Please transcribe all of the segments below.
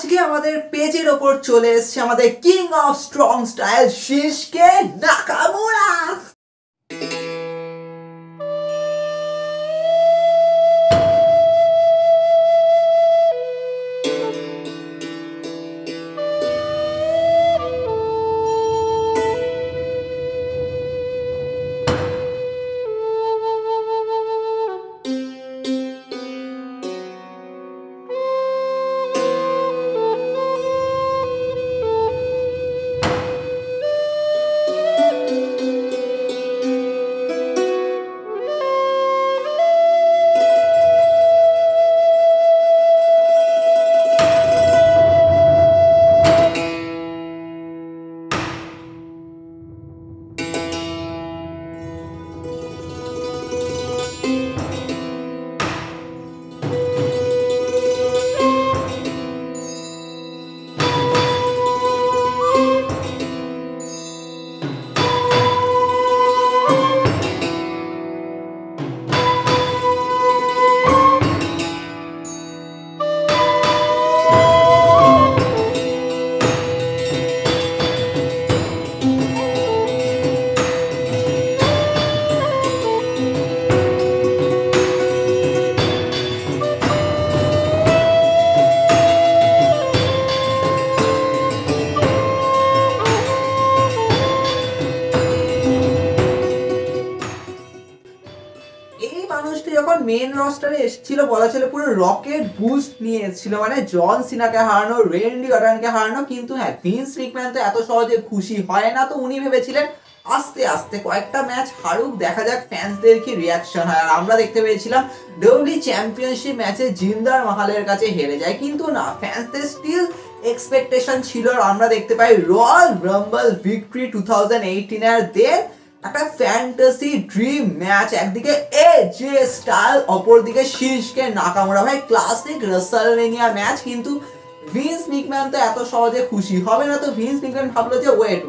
আজকে আমাদের পেজের ওপর চলে এসেছে আমাদের king of strong style Shinsuke Nakamura. যখন মেন রস্টারে এসেছিল বলা ছিল পুরো রকেট বুস্ট নিয়ে এসেছিল, মানে জন সিনাকে হারানো, রেন্ডি অর্টনকে হারানো। কিন্তু হ্যাঁ, ভিন্স ম্যাকম্যান তো এত সহজে খুশি হয় না, তো উনি ভেবেছিলেন আস্তে আস্তে কয়েকটা ম্যাচ হারুক, দেখা যাক ফ্যান্সদের কি রিয়াকশন হয়। আর আমরা দেখতে পেয়েছিলাম ডব্লিউডব্লিউই চ্যাম্পিয়নশিপ ম্যাচে জিন্দার মাহালের কাছে হেরে যায়, কিন্তু না, ফ্যান্সদের স্টিল এক্সপেকটেশন ছিল। আর আমরা দেখতে পাই রয়্যাল রাম্বল ভিক্টরি 2018 এর দের একটা ফ্যান্টাসি ড্রিম ম্যাচ, একদিকে এজে স্টাইল, অপরদিকে শিনস্কে নাকামুরা। ভাই ক্লাসিক রাসেলমেনিয়া ম্যাচ। কিন্তু ভিন্স ম্যাকম্যান তো এত সহজে খুশি হবে না, তো ভিন্স ম্যাকম্যান ভাবলো যে ওয়েট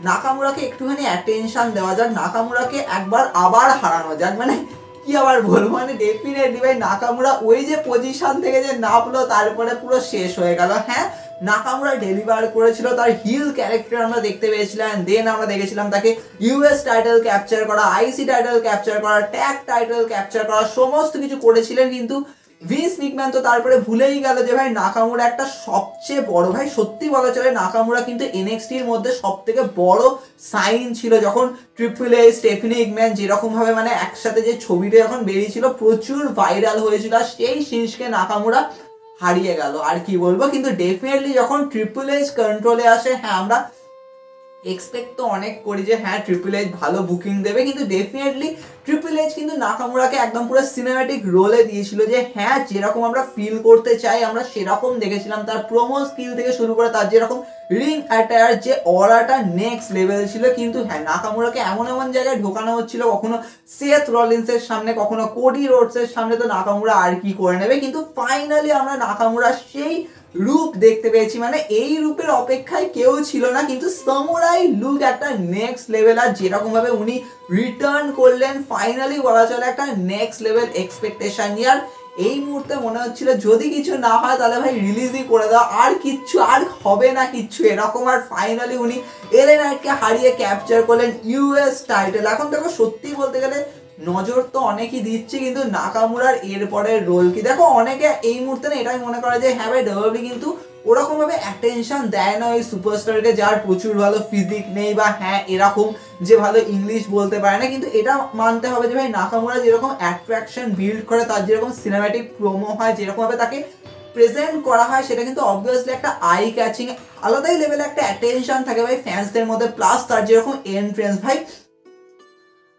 নাকামুরাকে একটুখানি অ্যাটেনশন দেওয়া যাক, নাকামুরাকে একবার আবার হারানো যাক। মানে কি আবার বলবো, মানে ডেফিনেটলি ভাই নাকামুরা ওই যে পজিশন থেকে যে নামলো তারপরে পুরো শেষ হয়ে গেল। হ্যাঁ, নাকামুরা ডেলিভার করেছিল তার হিল ক্যারেক্টার আমরা দেখতে পেয়েছিলাম, দেন আমরা দেখেছিলাম তাকে ইউএস টাইটেল ক্যাপচার করা, আইসি টাইটেল ক্যাপচার করা, ট্যাগ টাইটেল ক্যাপচার করা, সমস্ত কিছু করেছিলেন। কিন্তু ভিন্স ম্যাকম্যান তো তারপরে ভুলেই গেল যে ভাই নাকামুরা একটা সবচেয়ে বড়, ভাই সত্যি বলা চলে নাকামুরা কিন্তু এনএক্সটির মধ্যে সব থেকে বড় সাইন ছিল। যখন ট্রিপল এইচ, স্টেফানি ম্যাকম্যান যেরকম ভাবে মানে একসাথে যে ছবিটা যখন বেরিয়েছিল প্রচুর ভাইরাল হয়েছিল, আর সেই শিনস্কে নাকামুরা হারিয়ে গেল। আর কি বলবো, কিন্তু ডেফিনেটলি যখন ট্রিপল এইচ কন্ট্রোলে আসে, হ্যাঁ আমরা এক্সপেক্ট তো অনেক করি যে হ্যাঁ ট্রিপল এইচ ভালো বুকিং দেবে, কিন্তু ডেফিনেটলি ট্রিপল এইচ কিন্তু নাকামুরাকে একদম পুরো সিনেম্যাটিক রোলে দিয়েছিল যে হ্যাঁ যেরকম আমরা ফিল করতে চাই আমরা সেরকম দেখেছিলাম। তার প্রোমো স্কিল থেকে শুরু করে তার যেরকম রিং অ্যাটায়ার, যে অরাটা নেক্সট লেভেল ছিল। কিন্তু হ্যাঁ নাকামুরাকে এমন এমন জায়গায় ঢোকানো হচ্ছিল, কখনো সেথ রলিন্সের সামনে, কখনো কোডি রোডসের সামনে, তো নাকামুরা আর কি করে নেবে। কিন্তু ফাইনালি আমরা নাকামুরা সেই লুক দেখতে পেয়েছি, মানে এই রূপের অপেক্ষায় কেউ ছিল না, কিন্তু সামুরাই লুক একটা নেক্সট লেভেল। আর যেরকম ভাবে উনি রিটার্ন করলেন ফাইনালি বলা চলে একটা নেক্সট লেভেল এক্সপেকটেশন নিয়ে। আর এই মুহূর্তে মনে হচ্ছিল যদি কিছু না হয় তাহলে ভাই রিলিজই করে দাও, আর কিচ্ছু আর হবে না কিচ্ছু এরকম। আর ফাইনালি উনি এলএ নাইটকে হারিয়ে ক্যাপচার করলেন ইউএস টাইটেল। এখন দেখো সত্যি বলতে গেলে নজর তো অনেকই দিচ্ছে, কিন্তু নাকামুরার এরপরের রোল কি, দেখো অনেকে এই মুহূর্তে না এটাই মনে করে যে হ্যাঁ ভাই ডব্লিউডব্লিউই কিন্তু ওরকম ভাবে অ্যাটেনশন দেয় না ওই সুপারস্টারকে যার প্রচুর ভালো ফিজিক নেই, বা হ্যাঁ এরকম যে ভালো ইংলিশ বলতে পারে না। কিন্তু এটা মানতে হবে যে ভাই নাকামুরা যেরকম অ্যাট্রাকশন বিল্ড করে, তার যেরকম সিনেম্যাটিক প্রোমো হয়, যেরকম ভাবে তাকে প্রেজেন্ট করা হয়, সেটা কিন্তু অবভিয়াসলি একটা আই ক্যাচিং, আলাদাই লেভেলে একটা অ্যাটেনশন থাকে ভাই ফ্যান্সদের মধ্যে। প্লাস তার যেরকম এন্ট্রেন্স, ভাই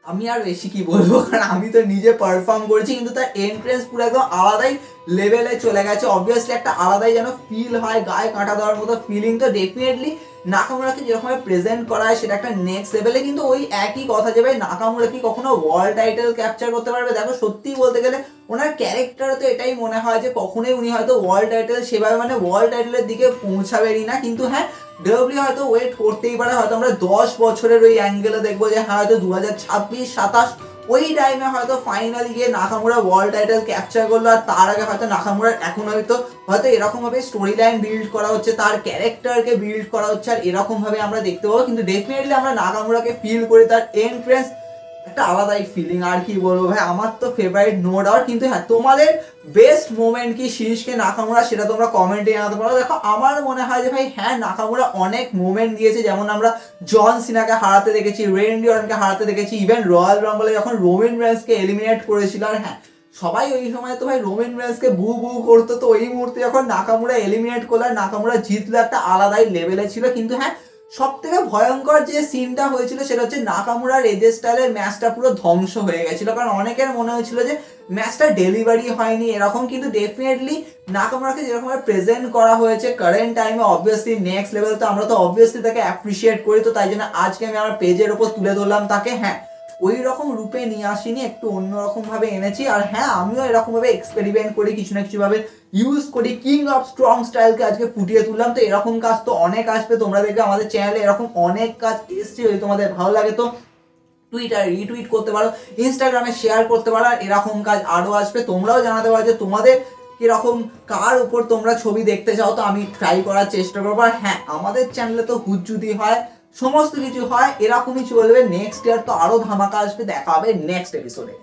আমি আর বেশি কি বলবো, কারণ আমি তো নিজে পারফর্ম করেছি, কিন্তু তার এন্ট্রেন্স পুরো একদম আলাদাই লেভেলে চলে গেছে। অবভিয়াসলি একটা আলাদাই যেন ফিল হয়, গায়ে কাঁটা দেওয়ার মতো ফিলিং। তো ডেফিনেটলি নাকামুরাকে যেরকম প্রেজেন্ট করা হয় সেটা একটা নেক্সট লেভেলে। কিন্তু ওই একই কথা যে ভাই নাকামুরা কি কখনো ওয়ার্ল্ড টাইটেল ক্যাপচার করতে পারবে? দেখো সত্যি বলতে গেলে ওনার ক্যারেক্টারে তো এটাই মনে হয় যে কখনোই উনি হয়তো ওয়ার্ল্ড টাইটেল সেভাবে মানে ওয়ার্ল্ড টাইটেলের দিকে পৌঁছাবেনই না। কিন্তু হ্যাঁ ডব্লিউডব্লিউই হয়তো ওয়েট করতেই পারে, হয়তো আমরা 10 বছরের ওই অ্যাঙ্গেলে দেখবো যে হ্যাঁ হয়তো 2026-27 ওই টাইমে হয়তো ফাইনালি গিয়ে নাকামুরা ওয়ার্ল্ড টাইটেল ক্যাপচার করলো, আর তার আগে হয়তো নাকামুরার এখন হয়তো এরকমভাবে স্টোরি লাইন বিল্ড করা হচ্ছে, তার ক্যারেক্টারকে বিল্ড করা হচ্ছে, আর এরকমভাবে আমরা দেখতে পাবো। কিন্তু ডেফিনেটলি আমরা নাকামুরাকে ফিল করি, তার এন্ট্রেন্স একটা আলাদাই ফিলিং। আর কি বলবো ভাই, আমার তো ফেভারিট নো ডাউট। কিন্তু হ্যাঁ, তোমাদের বেস্ট মোমেন্ট কি শিনস্কে নাকামুরা, সেটা তোমরা কমেন্টে জানাতে পারো। দেখো আমার মনে হয় যে ভাই হ্যাঁ, নাকামুরা অনেক মোমেন্ট দিয়েছে, যেমন আমরা জন সিনাকে হারাতে দেখেছি, রেন্ডি অর্টনকে হারাতে দেখেছি, ইভেন রয়্যাল রাম্বলে যখন রোমান রেন্সকে এলিমিনেট করেছিল। আর হ্যাঁ, সবাই ওই সময় তো ভাই রোমান রেন্সকে বু বু করতো, তো ওই মুহূর্তে যখন নাকামুরা এলিমিনেট করলো আর নাকামুরা জিতলো, একটা আলাদাই লেভেলে ছিল। কিন্তু হ্যাঁ, সব থেকে ভয়ঙ্কর যে সিনটা হয়েছিল সেটা হচ্ছে নাকামুরার এজে স্টাইলের ম্যাচটা পুরো ধ্বংস হয়ে গেছিল, কারণ অনেকের মনে হয়েছিল যে ম্যাচটা ডেলিভারি হয়নি এরকম। কিন্তু ডেফিনেটলি নাকামুরাকে যেরকম প্রেজেন্ট করা হয়েছে কারেন্ট টাইমে, অবভিয়াসলি নেক্সট লেভেল। তো আমরা তো অবভিয়াসলি তাকে অ্যাপ্রিসিয়েট করি, তো তাই জন্য আজকে আমি আমার পেজের ওপর তুলে ধরলাম তাকে। হ্যাঁ, ওই রকম রূপে নিয়ে আসিনি, একটু অন্যরকম ভাবে এনেছি। আর হ্যাঁ, আমিও এরকম ভাবে এক্সপেরিমেন্ট করি, কিছু না কিছু ভাবে ইউজ করি, কিং অফ স্ট্রং স্টাইলকে আজকে ফুটিয়ে তুললাম। তো এরকম কাজ তো অনেক আসবে, তোমরা দেখবে আমাদের চ্যানেলে এরকম অনেক কাজ এসছে। যদি তোমাদের ভালো লাগে তো টুইটার রিটুইট করতে পারো, ইনস্টাগ্রামে শেয়ার করতে পারো, আর এরকম কাজ আরও আসবে। তোমরাও জানাতে পারো যে তোমাদের কিরকম, কার উপর তোমরা ছবি দেখতে চাও, তো আমি ট্রাই করার চেষ্টা করবো। আর হ্যাঁ, আমাদের চ্যানেলে তো হুজ্জুতি হয়, সমস্ত কিছু হয়, এরকমই চলবে। নেক্সট ইয়ার তো আরো ধামাকা আসবে, দেখা হবে নেক্সট এপিসোডে।